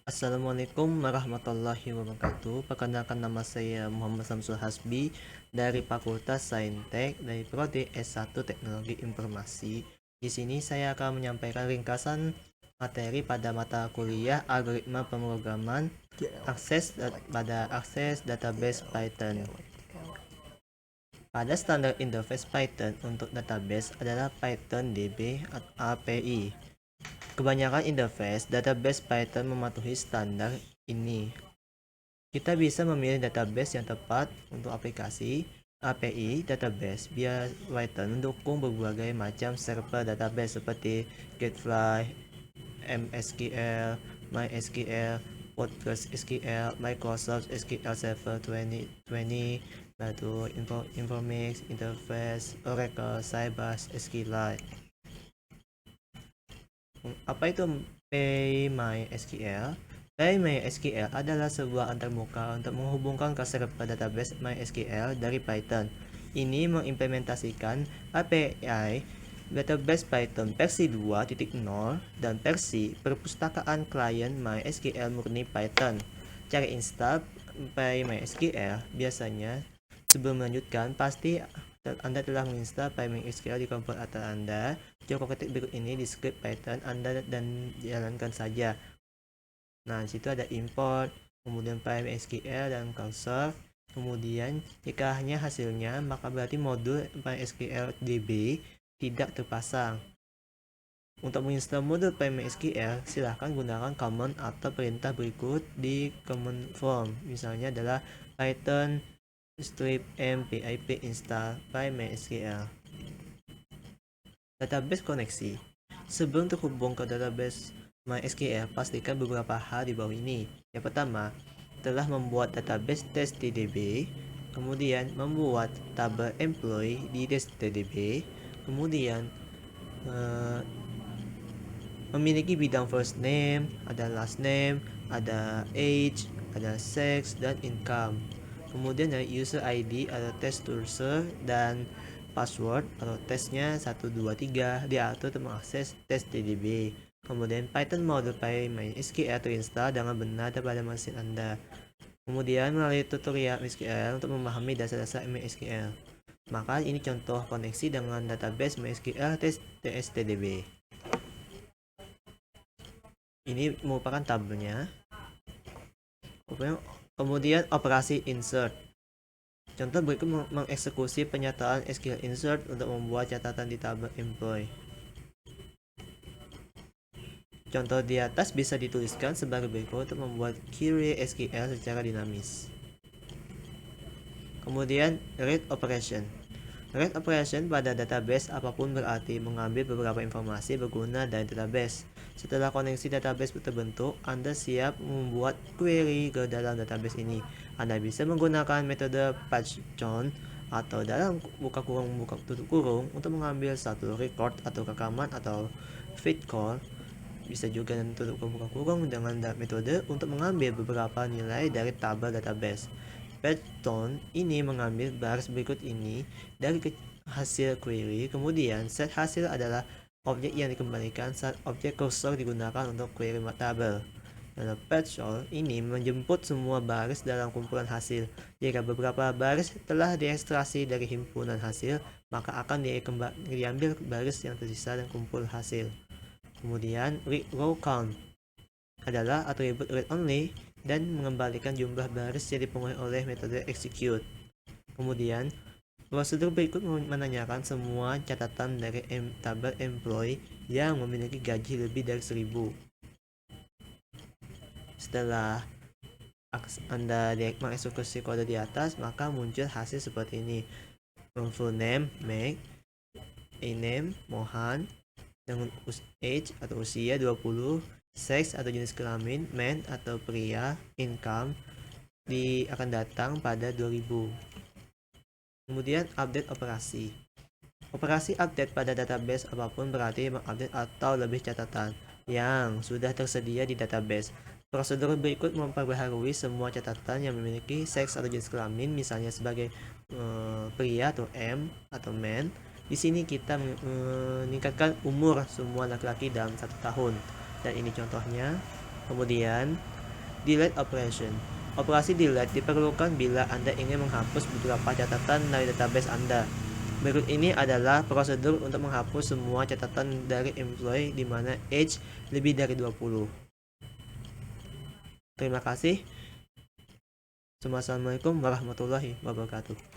Assalamualaikum warahmatullahi wabarakatuh. Perkenalkan, nama saya Muhammad Samsul Hasbi dari Fakultas Saintek dari Prodi S1 Teknologi Informasi. Di sini saya akan menyampaikan ringkasan materi pada mata kuliah algoritma pemrograman akses database Python. Pada standar interface Python untuk database adalah Python DB atau API. Kebanyakan interface database Python mematuhi standar ini. Kita bisa memilih database yang tepat untuk aplikasi. API database biar Python mendukung berbagai macam server database seperti Getfly, MSQL, MySQL, PostgreSQL, Microsoft SQL Server 2020, lalu Informix, Interface, Oracle, Sybase, SQLite. Apa itu PyMySQL? PyMySQL adalah sebuah antarmuka untuk menghubungkan ke server database MySQL dari Python. Ini mengimplementasikan API database Python versi 2.0 dan versi perpustakaan klien MySQL murni Python. Cara install PyMySQL biasanya sebelum melanjutkan pasti Anda telah menginstal PyMySQL di komputer Anda. Cukup ketik berikut ini di script Python Anda dan jalankan saja. Nah, di situ ada import, kemudian PySQL dan cursor. Kemudian jika hanya hasilnya, maka berarti modul PySQL DB tidak terpasang. Untuk menginstal modul PySQL, silahkan gunakan command atau perintah berikut di command form. Misalnya adalah Python strip m pip install PySQL. Database koneksi. Sebelum terhubung ke database MySQL, pastikan beberapa hal di bawah ini. Yang pertama, telah membuat database testdb, kemudian membuat tabel employee di testdb, kemudian memiliki bidang first name, ada last name, ada age, ada sex, dan income. Kemudian dari user ID atau test user dan password atau tesnya 123 diatur untuk mengakses testdb. Kemudian Python module PyMySQL terinstall dengan benar pada mesin Anda. Kemudian melalui tutorial MySQL untuk memahami dasar-dasar MySQL. Maka ini contoh koneksi dengan database MySQL testdb. Ini merupakan tabelnya. Kemudian operasi insert. Contoh berikut mengeksekusi pernyataan SQL insert untuk membuat catatan di tabel employee. Contoh di atas bisa dituliskan sebagai berikut untuk membuat query SQL secara dinamis. Kemudian read operation. Read operation pada database apapun berarti mengambil beberapa informasi berguna dari database. Setelah koneksi database terbentuk, Anda siap membuat query ke dalam database ini. Anda bisa menggunakan metode patchon atau dalam buka tutup kurung untuk mengambil satu record atau rekaman atau feed call. Bisa juga tutup buka kurung dengan metode untuk mengambil beberapa nilai dari tabel database. Patchon ini mengambil baris berikut ini dari hasil query, kemudian set hasil adalah objek yang dikembalikan saat objek cursor digunakan untuk query tabel. Dalam patchon ini menjemput semua baris dalam kumpulan hasil. Jika beberapa baris telah diekstraksi dari himpunan hasil, maka akan diambil baris yang tersisa dan kumpul hasil. Kemudian row count adalah atribut read only dan mengembalikan jumlah baris yang dipengaruhi oleh metode execute. Kemudian prosedur berikut menanyakan semua catatan dari tabel employee yang memiliki gaji lebih dari 1000. Setelah Anda mengeksekusi kode di atas, maka muncul hasil seperti ini. Full name Meg, name Mohan, dengan age atau usia 20, sex atau jenis kelamin man atau pria, income akan datang pada 2000. Kemudian update operasi. Operasi update pada database apapun berarti mengupdate atau lebih catatan yang sudah tersedia di database. Prosedur berikut memperbaharui semua catatan yang memiliki seks atau jenis kelamin, misalnya sebagai pria atau M atau man. Di sini kita meningkatkan umur semua laki-laki dalam 1 tahun, dan ini contohnya. Kemudian Delete operation. Operasi delete diperlukan bila Anda ingin menghapus beberapa catatan dari database Anda. Berikut ini adalah prosedur untuk menghapus semua catatan dari employee di mana age lebih dari 20. Terima kasih. Assalamualaikum warahmatullahi wabarakatuh.